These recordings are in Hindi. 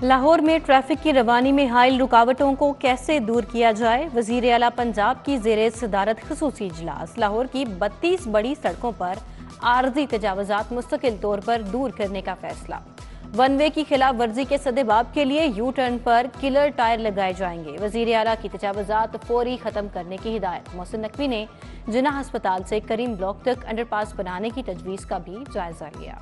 लाहौर में ट्रैफिक की रवानी में हाइल रुकावटों को कैसे दूर किया जाए। वजीर आला पंजाब की ज़ेरे सदारत खुसूसी इजलास। लाहौर की 32 बड़ी सड़कों पर आर्जी तजावजात मुस्तकिल तौर पर दूर करने का फैसला। वन वे की खिलाफ वर्जी के सदेबाब के लिए यू टर्न पर किलर टायर लगाए जाएंगे। वजीर आला की तजावजात फौरी खत्म करने की हिदायत। मोहसिन नकवी ने जिन्ना अस्पताल से करीम ब्लॉक तक अंडरपास बनाने की तजवीज़ का भी जायजा लिया।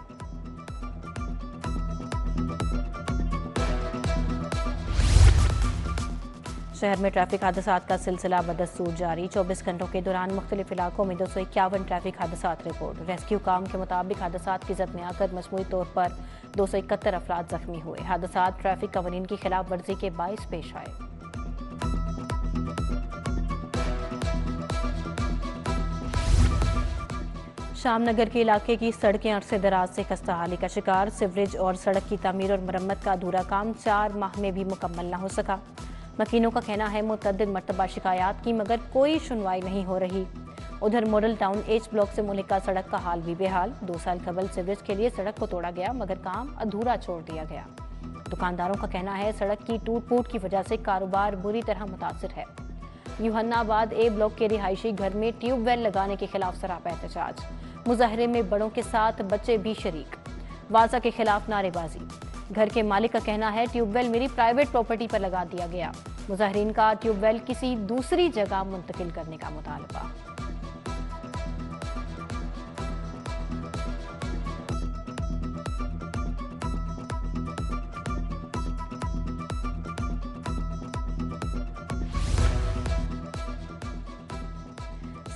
शहर में ट्रैफिक हादसात का सिलसिला बदस्तूर जारी। 24 घंटों के दौरान मुख्तलिफ इलाकों में 251 ट्रैफिक हादसात रिपोर्ट। रेस्क्यू काम के मुताबिक हादसात की जद में आकर मजमूई तौर पर 271 अफराद जख्मी हुए। हादसात ट्रैफिक कवानीन की खिलाफ वर्जी के बाइस पेश आए। शामनगर के इलाके की सड़कें अरसे दराज से खस्ता हाली का शिकार। सिवरेज और सड़क की तामीर और मरम्मत का अधूरा काम 4 माह में भी मुकम्मल न हो सका। मकीनों का कहना है मुतअद्दिद मरतबा शिकायत की मगर कोई सुनवाई नहीं हो रही। उधर मॉडल टाउन एच ब्लॉक से मुल्का सड़क का हाल भी बेहाल। 2 साल कबल सीवरेज के लिए सड़क को तोड़ा गया मगर काम अधूरा छोड़ दिया गया। दुकानदारों का कहना है सड़क की टूट फूट की वजह से कारोबार बुरी तरह मुतासिर है। यूहन्नाबाद ए ब्लॉक के रिहायशी घर में ट्यूबवेल लगाने के खिलाफ सरापा एहतजाज। मुजाहरे में बड़ों के साथ बच्चे भी शरीक। वाजा के खिलाफ नारेबाजी। घर के मालिक का कहना है ट्यूबवेल मेरी प्राइवेट प्रॉपर्टी पर लगा दिया गया। मुजाहरीन का ट्यूबवेल किसी दूसरी जगह मुंतकिल करने का मुतालबा।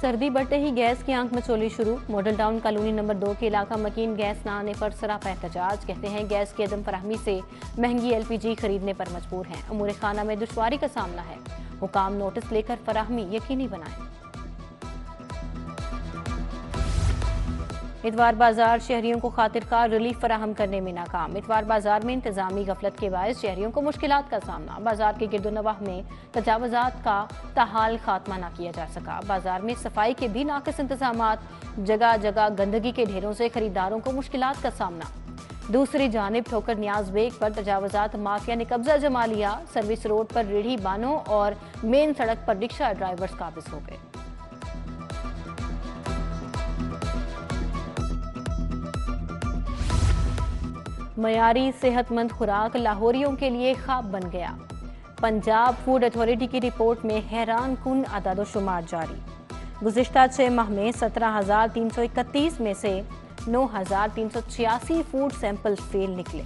सर्दी बढ़ते ही गैस की आंख मचोली शुरू। मॉडल टाउन कॉलोनी नंबर 2 के इलाका मकीन गैस न आने पर सरापा एहतजाज। कहते हैं गैस की अदम फराहमी से महंगी LPG खरीदने पर मजबूर हैं। अमूर खाना में दुश्वारी का सामना है। हुकाम नोटिस लेकर फराहमी यकीनी बनाएं। इतवार बाजार शहरियों को खातिरकार रिलीफ फराहम करने में नाकाम। इतवार बाजार में इंतजामी गफलत के बायस शहरियों को मुश्किलात का सामना। बाजार के गिरदोनवाह में तजावजात का ताहाल खात्मा न किया जा सका। बाजार में सफाई के भी नाकिस इंतजामात। जगह जगह गंदगी के ढेरों से खरीदारों को मुश्किलात का सामना। दूसरी जानिब ठोकर न्याज बेग पर तजावजात माफिया ने कब्जा जमा लिया। सर्विस रोड पर रेढ़ी बानों और मेन सड़क पर रिक्शा ड्राइवर्स काबिज हो गए। मयारी सेहतमंद खुराक लाहौरियों के लिए ख्वाब बन गया। पंजाब फूड अथॉरिटी की रिपोर्ट में हैरान कुन आदादोशुमार जारी। गुज़िश्ता 6 माह में 17,331 में से 9,386 फूड सैंपल फेल निकले।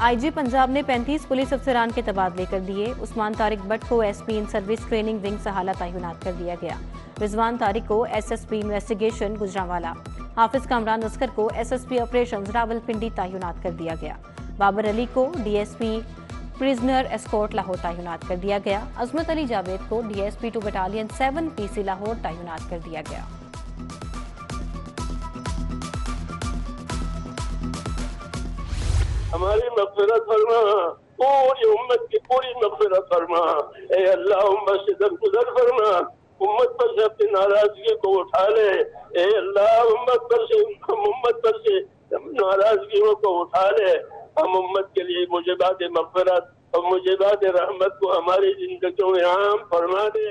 IG पंजाब ने 35 पुलिस अफसरान के तबादले कर दिए। उस्मान तारिक भट्ट को SP in service training wing सहाला तैनात कर दिया गया। रिजवान तारिक को SSP इन्वेस्टिगेशन गुजरांवाला। हाफिज कामरान अस्कर को SSP ऑपरेशंस रावलपिंडी तैनात कर दिया गया। बाबर अली को DSP प्रिजनर एस्कॉर्ट लाहौर तैनात कर दिया गया। अजमत अली जावेद को DSP 2 बटालियन 7 PC लाहौर तैनात कर दिया गया। हमारी मग़फ़िरत फरमा, पूरी उम्मत की पूरी मग़फ़िरत फरमा। ए अल्लाह उम्मत से दरगुजर फरमा। उम्मत पर से अपनी नाराजगी को उठा ले। ए अल्लाह उम्मत पर से नाराजगियों को उठा ले। हम उम्मत के लिए मुजिबात मग़फ़िरत और मुजिबात रहमत को हमारी जिंदगियों में आम फरमा दे।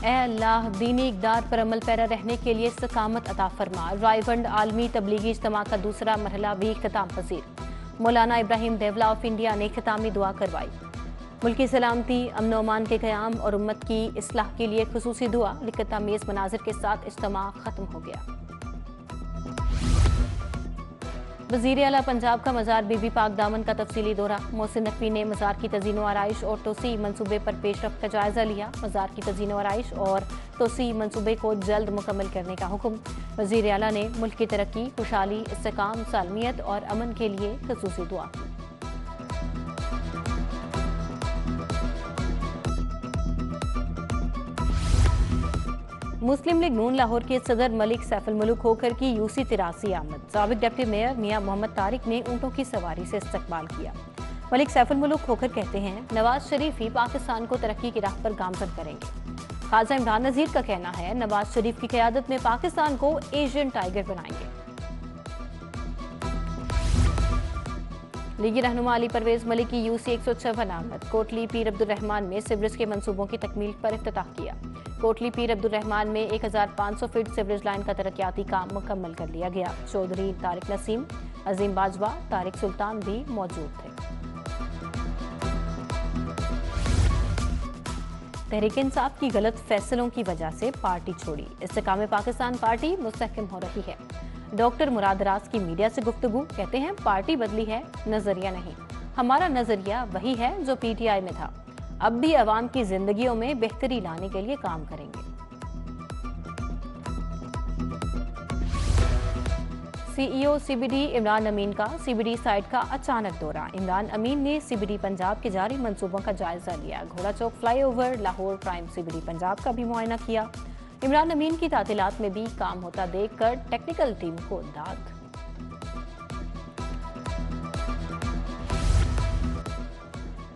ए अल्लाह दीनी इक़दार पर अमल पैरा रहने के लिए इस्तकामत अता फरमा। रायवंड आलमी तबलीगी इज्तिमा का दूसरा मरहला भी इख्तिताम पजीर। मौलाना इब्राहिम देवला ऑफ इंडिया ने ख़ितामी दुआ करवाई। मुल्की सलामती अमन अमान के क़याम और उम्मत की इस्लाह के लिए खुसूसी दुआ। लिकतामीज़ मनाजिर के साथ इज्तिमा ख़त्म हो गया। वज़ीर आला पंजाब का मज़ार बीबी पाक दामन का तफसीली दौरा। मोहसिन नकवी ने मज़ार की तज़ीनो आराइश और तोसी मनसूबे पर पेशरफ्त का जायजा लिया। मज़ार की तज़ीनो आराइश और तोसी मनसूबे को जल्द मुकम्मल करने का हुक्म। वज़ीर आला ने मुल्क की तरक्की, खुशहाली, इस्तेकाम, सालमियत और अमन के लिए खुसूसी दुआ की। मुस्लिम लीग नून लाहौर के सदर मलिक सैफुल मुल्क होकर की UC 83 आमद। साबिक डिप्टी मेयर मियां मोहम्मद तारिक ने ऊँटों की सवारी से इस्तकबाल किया। मलिक सैफुल मुल्क होकर कहते हैं नवाज शरीफ ही पाकिस्तान को तरक्की की राह पर गामजन करेंगे। खाजा इमरान नज़ीर का कहना है नवाज शरीफ की क़यादत में पाकिस्तान को एशियन टाइगर बनाएंगे। लीगी रहनुमा अली परवेज मलिक की यूसी 156 आमद। कोटली पीर अब्दुल रहमान में सिवरेज के मंसूबों की तकमील पर इफ्तिताह किया। कोटली पीर अब्दुल रहमान में 1500 फीट सिवरेज लाइन का तरक्याती काम मुकम्मल कर लिया गया। चौधरी तारिक नसीम, अजीम बाजवा, तारिक सुल्तान भी मौजूद थे। तहरीक इंसाफ की गलत फैसलों की वजह से पार्टी छोड़ी, इस्तेकाम पाकिस्तान पार्टी मुस्तहकम हो रही है। डॉक्टर मुराद राज की मीडिया से गुफ्तगू, कहते हैं पार्टी बदली है, नजरिया नहीं। हमारा नजरिया वही है जो पीटीआई में था। अब भी अवाम की जिंदगियों में बेहतरी लाने के लिए काम करेंगे। सीईओ सीबीडी इमरान अमीन का सीबीडी साइट का अचानक दौरा। इमरान अमीन ने सीबीडी पंजाब के जारी मंसूबों का जायजा लिया। घोड़ा Chowk flyover, Lahore prime CBD Punjab का भी मुआयना किया। इमरान अमीन की तातीलात में भी काम होता देखकर टेक्निकल टीम को दाद।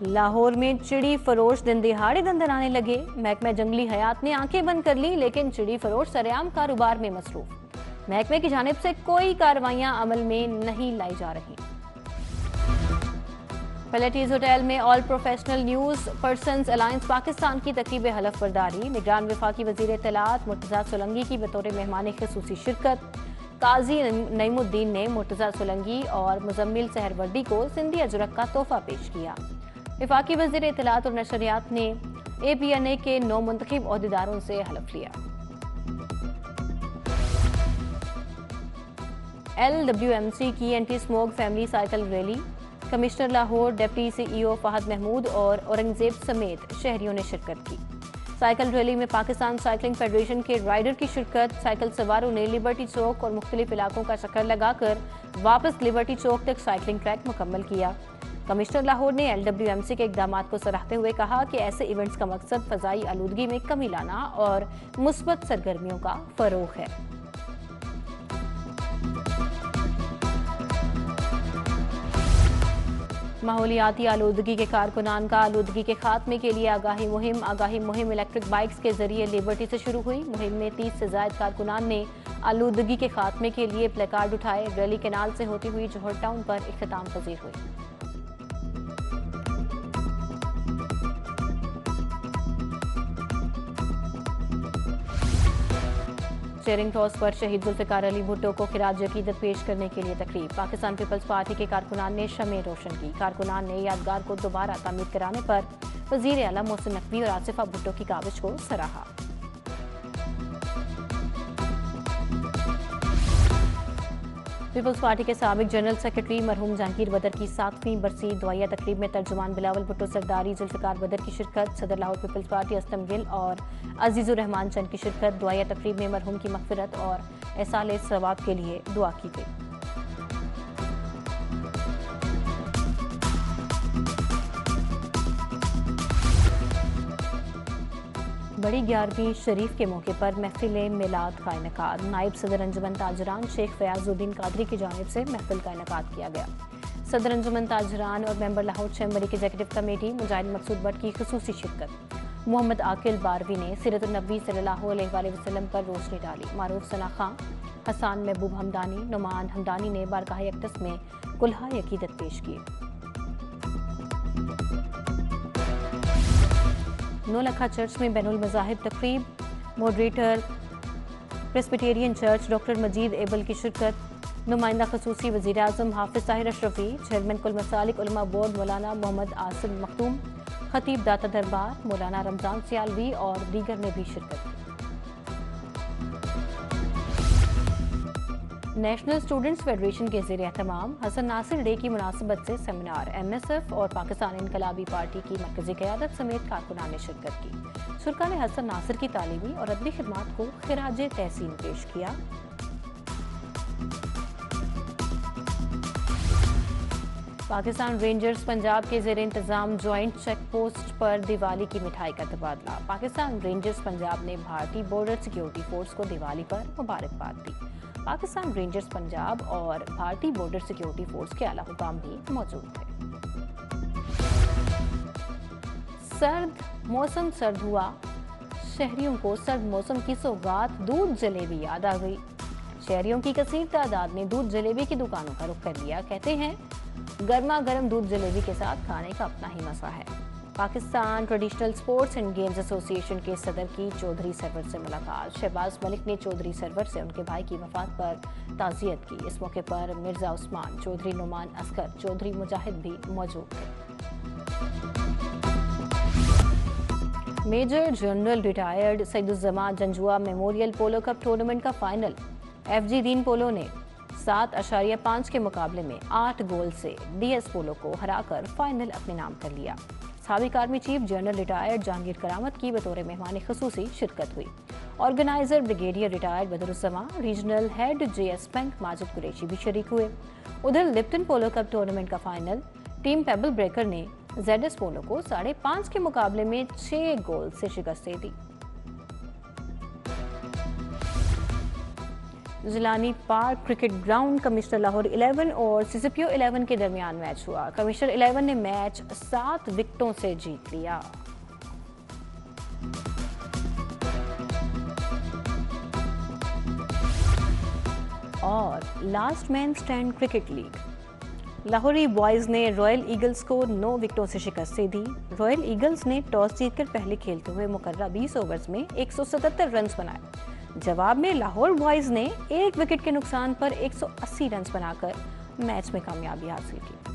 लाहौर में चिड़ी फरोश दिन दिहाड़े दंदनाने लगे। महकमा जंगली हयात ने आंखें बंद कर ली, लेकिन चिड़ी फरोश सरेआम कारोबार में मसरूफ। महकमे की जानिब से कोई कार्रवाइयां अमल में नहीं लाई जा रही। पैलेटीज होटल में all professional news persons alliance Pakistan की तकरीब हलफ बर्दारी। निगरान वफाकी वजीर इत्तलात मुर्तजा सोलंगी की बतौर मेहमान खसूसी शिरकत। काजी नईमुद्दीन ने मुर्तजा सोलंगी और मुजम्मिल सहरवर्दी को सिंधी अजरक का तोहफा पेश किया। वफाकी वजीर इत्तलात और नशरियात ने APNA के 9 मुंतखब ओहदेदारों से हलफ लिया। LWMC की anti smoke family cycle rally. Commissioner Lahore, deputy CEO Fahad Mahmood और औरंगजेब समेत शहरियों ने शिरकत की। साइकिल रैली में पाकिस्तान साइकिलिंग फेडरेशन के राइडर की शिरकत। साइकिल सवारों ने लिबर्टी चौक और मुख्तलिफ इलाकों का चक्कर लगाकर वापस लिबर्टी चौक तक साइकिलिंग ट्रैक मुकम्मल किया। कमिश्नर लाहौर ने LWMC के इकदाम को सराहते हुए कहा कि ऐसे इवेंट्स का मकसद फ़ज़ाई आलूदगी में कमी लाना और मुस्बत सरगर्मियों का फ़रोग़ है। माहौलियाती आलूदगी के कारकुनान का आलूदगी के खात्मे के लिए आगाही मुहिम इलेक्ट्रिक बाइक्स के जरिए लिबर्टी से शुरू हुई। मुहिम में 30 से ज्यादा कारकुनान ने आलूदगी के खात्मे के लिए प्लेकार्ड उठाए। रैली कैनाल से होती हुई जौहर टाउन पर इख्तिताम पजीर हुई। चेयरिंग टॉस पर शहीद जुल्फिकार अली भुट्टो को खिराज अकीदत पेश करने के लिए तकरीब। पाकिस्तान पीपल्स पार्टी के कारकुनान ने शमें रोशन की। कारकुनान ने यादगार को दोबारा तामीर कराने पर वजीर आला मोहसिन नकवी और आसिफा भुट्टो की काविश को सराहा। पीपल्स पार्टी के साबिक जनरल सेक्रेटरी मरहूम जहांगीर बदर की 7वीं बरसी दुआया तकरीब में तर्जुमान बिलावल भुट्टो सरदारी, जुल्फिकार बदर की शिरकत। सदर लाहौर पीपल्स पार्टी असलम गिल और अजीजुर रहमान चंद की शिरकत। दुआया तकरीब में मरहूम की मगफिरत और एहसाल सवाब के लिए दुआ की गई। बड़ी 11वीं शरीफ के मौके पर महफिल मिलाद का इनेकाद। नायब सदर अंजुमन ताजरान शेख फयाजुद्दीन कादरी की जानिब से महफिल का इनेकाद किया गया। सदर अंजुमन ताजरान और मेंबर लाहौर चैम्बर की एग्जीक्यूटिव कमेटी मुजाहिद मकसूद भट्ट की खुसूसी शिरकत। मोहम्मद आकिल बारवी ने सीरत-उन-नबी सल्लल्लाहु अलैहि वसल्लम पर रोशनी डाली। मारूफ सना खां, हसान महबूब हमदानी, नुमान हमदानी ने बारगाह अक़दस में कुल्हा अक़ीदत पेश किए। नौलखा चर्च में बैनुल मज़ाहिब तकरीब। मॉडरेटर प्रेस्बिटेरियन चर्च डॉक्टर मजीद एबल की शिरकत। नुमाइंदा खसूसी वज़ीर आज़म हाफिज़ ताहिर अशरफी, चेयरमैन कुल मसालिक उलमा बोर्ड मौलाना मोहम्मद आसिम मखदूम, खतीब दाता दरबार मौलाना रमजान सियालवी और दीगर ने भी शिरकत की। नेशनल स्टूडेंट्स फेडरेशन के ज़ेर एहतमाम हसन नासिर डे की मुनासिबत से सेमिनार। MSF और पाकिस्तान इनकलाबी पार्टी की मरकजी क़यादत समेत कारकुनान ने शिरकत की। शुरका ने हसन नासिर की तालीमी और अदबी खिदमात को खिराजे तहसीन पेश किया। पाकिस्तान रेंजर्स पंजाब के ज़ेर इंतज़ाम ज्वाइंट चेक पोस्ट पर दिवाली की मिठाई का तबादला। पाकिस्तान रेंजर्स पंजाब ने भारतीय बॉर्डर सिक्योरिटी फोर्स को दिवाली पर मुबारकबाद दी। पाकिस्तान रेंजर्स पंजाब और भारतीय बॉर्डर सिक्योरिटी फोर्स के आला हुकाम भी मौजूद थे। सर्द हुआ, शहरियों को सर्द मौसम की सौगात दूध जलेबी याद आ गई। शहरियों की कसीर तादाद ने दूध जलेबी की दुकानों का रुख कर लिया। कहते हैं गर्मा गर्म दूध जलेबी के साथ खाने का अपना ही मजा है। Pakistan traditional sports and games association के सदर की चौधरी सरवर से मुलाकात। शहबाज मलिक ने चौधरी सरवर से उनके भाई की वफात पर ताज़ियत की। इस मौके पर मिर्जा उस्मान चौधरी, नुमान असगर चौधरी मुजाहिद भी मौजूद थे। Major general retired Saeeduzzaman Janjua memorial polo cup tournament का फाइनल एफजी दीन पोलो ने 7.5 के मुकाबले में 8 गोल से डीएस पोलो को हराकर फाइनल अपने नाम कर लिया। साबिक army chief general retired Jahangir Karamat की बतौर मेहमान खुसूसी शिरकत हुई। Organiser brigadier retired Badruzzaman, regional head JS bank Majid Qureshi भी शरीक हुए। उधर लिप्टन पोलो कप टूर्नामेंट का फाइनल टीम पेबल ब्रेकर ने जेडएस पोलो को 5.5 के मुकाबले में 6 गोल से शिकस्त दे दी। Jilani park cricket ground commissioner Lahore 11 और सीसीपीओ 11 के दरमियान मैच हुआ। कमिश्नर 11 ने मैच 7 विकेटों से जीत लिया। और last man stand cricket league, Lahori boys ने रॉयल ईगल्स को 9 विकेटों से शिकस्त दे दी। रॉयल ईगल्स ने टॉस जीतकर पहले खेलते हुए मुकर्रर 20 ओवर्स में 177 रन बनाए। जवाब में लाहौर बॉयज ने 1 विकेट के नुकसान पर 180 रन बनाकर मैच में कामयाबी हासिल की।